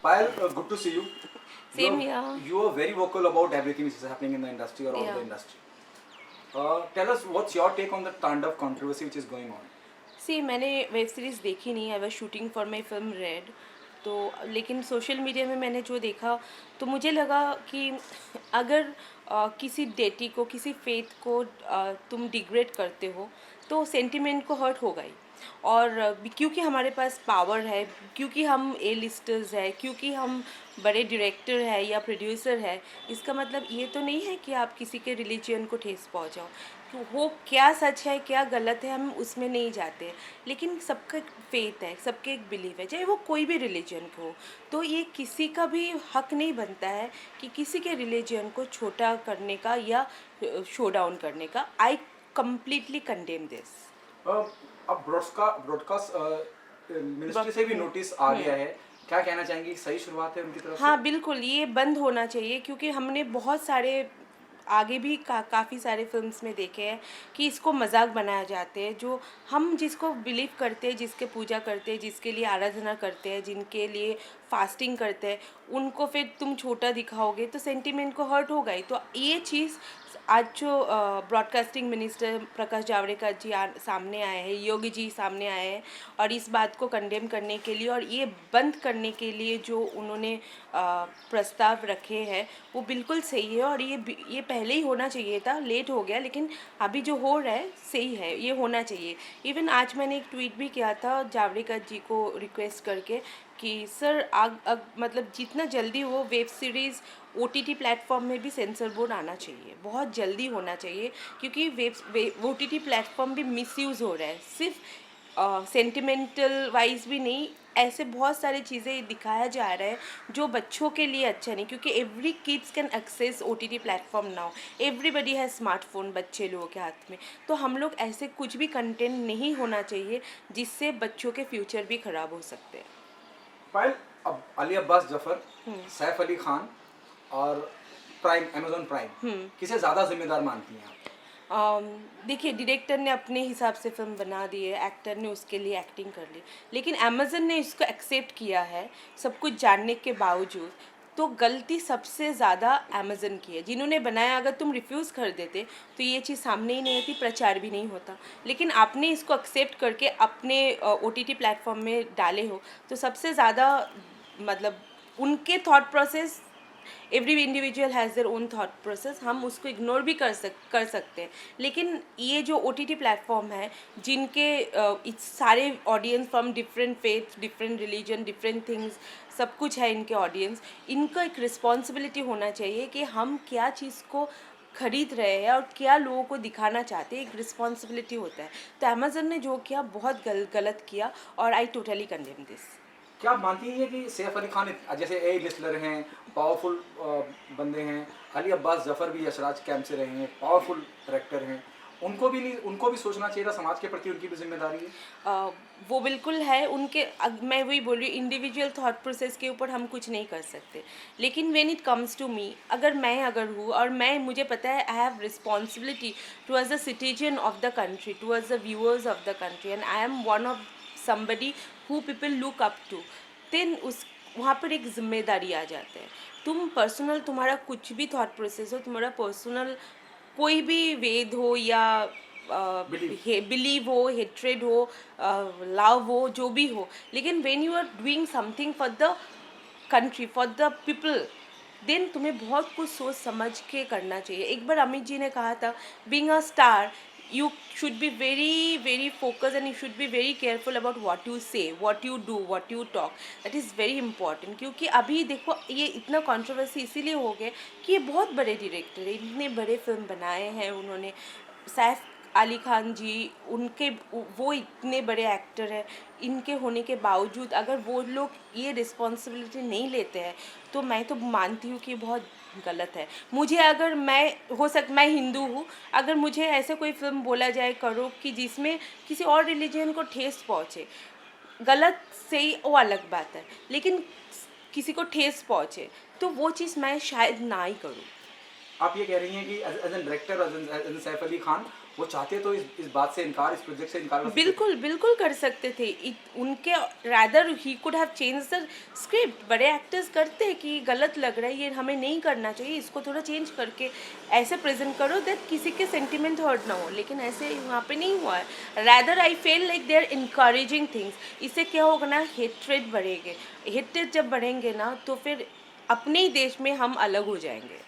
Payal, good to see you. Same here. You are very vocal about everything which is happening in the industry or out of the industry. Tell us what's your take on the Tandav controversy which is going on. मैंने web series देखी नहीं, I was shooting for my film red. तो लेकिन social media में मैंने जो देखा तो मुझे लगा कि अगर किसी डेटी को, किसी फेथ को तुम डिग्रेड करते हो तो सेंटिमेंट को हर्ट होगा ही। और क्योंकि हमारे पास पावर है, क्योंकि हम ए लिस्टर्स है, क्योंकि हम बड़े डायरेक्टर है या प्रोड्यूसर है, इसका मतलब ये तो नहीं है कि आप किसी के रिलीजन को ठेस पहुंचाओ। तो वो क्या सच है क्या गलत है हम उसमें नहीं जाते, लेकिन सबका एक फेथ है, सबके एक बिलीव है, चाहे वो कोई भी रिलीजन को हो। तो ये किसी का भी हक नहीं बनता है कि किसी के रिलीजन को छोटा करने का या शो डाउन करने का। I completely condemn this. अब ब्रॉडकास्ट मिनिस्ट्री से भी नोटिस आ गया है, क्या कहना चाहेंगी? सही शुरुआत है उनकी तरफ से? हाँ बिल्कुल, ये बंद होना चाहिए क्योंकि हमने बहुत सारे आगे भी काफ़ी सारे फिल्म्स में देखे हैं कि इसको मजाक बनाया जाते हैं। जो हम जिसको बिलीव करते हैं, जिसके पूजा करते हैं, जिसके लिए आराधना करते हैं, जिनके लिए फास्टिंग करते हैं, उनको फिर तुम छोटा दिखाओगे तो सेंटिमेंट को हर्ट होगा ही। तो ये चीज़ आज जो ब्रॉडकास्टिंग मिनिस्टर प्रकाश जावड़ेकर जी सामने आए हैं, योगी जी सामने आए हैं और इस बात को कंडेम करने के लिए और ये बंद करने के लिए जो उन्होंने प्रस्ताव रखे हैं वो बिल्कुल सही है। और ये पहले ही होना चाहिए था, लेट हो गया, लेकिन अभी जो हो रहा है सही है, ये होना चाहिए। इवन आज मैंने एक ट्वीट भी किया था जावड़ेकर जी को रिक्वेस्ट करके कि सर मतलब जितना जल्दी हो वेब सीरीज़ OTT प्लेटफॉर्म में भी सेंसर बोर्ड आना चाहिए, बहुत जल्दी होना चाहिए, क्योंकि OTT प्लेटफॉर्म भी मिसयूज़ हो रहा है। सिर्फ सेंटिमेंटल वाइज भी नहीं, ऐसे बहुत सारी चीज़ें दिखाया जा रहा है जो बच्चों के लिए अच्छा नहीं, क्योंकि every kids can access OTT platform now, everybody है स्मार्टफोन बच्चे लोगों के हाथ में। तो हम लोग ऐसे कुछ भी कंटेंट नहीं होना चाहिए जिससे बच्चों के फ्यूचर भी ख़राब हो सकते हैं। पायल, अब अली अब्बास जफर, सैफ अली खान और प्राइम, अमेजॉन प्राइम, किसे ज़्यादा जिम्मेदार मानती हैं आप? देखिए, डायरेक्टर ने अपने हिसाब से फिल्म बना दी है, एक्टर ने उसके लिए एक्टिंग कर ली, लेकिन अमेज़न ने इसको एक्सेप्ट किया है सब कुछ जानने के बावजूद। तो गलती सबसे ज़्यादा अमेज़न की है, जिन्होंने बनाया। अगर तुम रिफ्यूज़ कर देते तो ये चीज़ सामने ही नहीं आती, प्रचार भी नहीं होता, लेकिन आपने इसको एक्सेप्ट करके अपने OTT प्लेटफॉर्म में डाले हो, तो सबसे ज़्यादा मतलब उनके thought process, every individual has their own thought process, हम उसको इग्नोर भी कर सकते हैं। लेकिन ये जो OTT प्लेटफॉर्म है, जिनके सारे audience from different faith, different religion, different things, सब कुछ है इनके ऑडियंस, इनका एक रिस्पॉन्सिबिलिटी होना चाहिए कि हम क्या चीज़ को खरीद रहे हैं और क्या लोगों को दिखाना चाहते हैं, एक रिस्पॉन्सिबिलिटी होता है। तो अमेज़न ने जो किया बहुत गलत किया और आई टोटली कंडेम दिस। क्या आप मानती हैं कि सैफ अली खान जैसे ए लिस्टलर हैं, पावरफुल बंदे हैं, अली अब्बास जफर भी यशराज कैंप से रहे हैं, पावरफुल डायरेक्टर हैं, उनको भी सोचना चाहिए था, समाज के प्रति उनकी भी जिम्मेदारी है? वो बिल्कुल है उनके। मैं वही बोल रही हूँ, इंडिविजुअल थॉट प्रोसेस के ऊपर हम कुछ नहीं कर सकते, लेकिन when it comes to me, अगर हूँ और मुझे पता है I have responsibility towards the citizen of the country, towards the viewers of the country, and I am one of somebody who people look up to, then वहाँ पर एक जिम्मेदारी आ जाते हैं। तुम पर्सनल, तुम्हारा कुछ भी थॉट प्रोसेस हो, तुम्हारा पर्सनल कोई भी वेद हो या बिलीव हो, हेट्रेड हो, लव हो, जो भी हो, लेकिन when you are doing something for the country, for the people, then तुम्हें बहुत कुछ सोच समझ के करना चाहिए। एक बार अमित जी ने कहा था, being a star you should be very focused and you should be very careful about what you say, what you do, what you talk. That is very important, क्योंकि अभी देखो ये इतना कंट्रोवर्सी इसीलिए हो गया कि ये बहुत बड़े डायरेक्टर हैं, इतने बड़े फिल्म बनाए हैं उन्होंने। सैफ अली खान जी, वो इतने बड़े एक्टर हैं, इनके होने के बावजूद अगर वो लोग ये रिस्पॉन्सिबिलिटी नहीं लेते हैं तो मैं तो मानती हूँ कि बहुत गलत है। मुझे अगर मैं हिंदू हूँ, अगर मुझे ऐसे कोई फिल्म बोला जाए करो कि जिसमें किसी और रिलीजन को ठेस पहुँचे, गलत सही वो अलग बात है, लेकिन किसी को ठेस पहुँचे तो वो चीज़ मैं शायद ना ही करूँ। आप ये कह रही हैं कि as an director, as an Saif Ali Khan, वो चाहते तो इस बात से इनकार, इस प्रोजेक्ट से इनकार कर सकते थे। बिल्कुल बिल्कुल कर सकते थे। उनके rather he could have change the script. बड़े एक्टर्स करते हैं कि ये गलत लग रहा है, ये हमें नहीं करना चाहिए, इसको थोड़ा चेंज करके ऐसे प्रेजेंट करो दैट किसी के सेंटिमेंट हर्ट ना हो, लेकिन ऐसे वहाँ पे नहीं हुआ है। Rather I feel like they are encouraging things. इससे क्या होगा ना, हेट्रेड बढ़ेंगे। हेट्रेड जब बढ़ेंगे ना तो फिर अपने ही देश में हम अलग हो जाएंगे।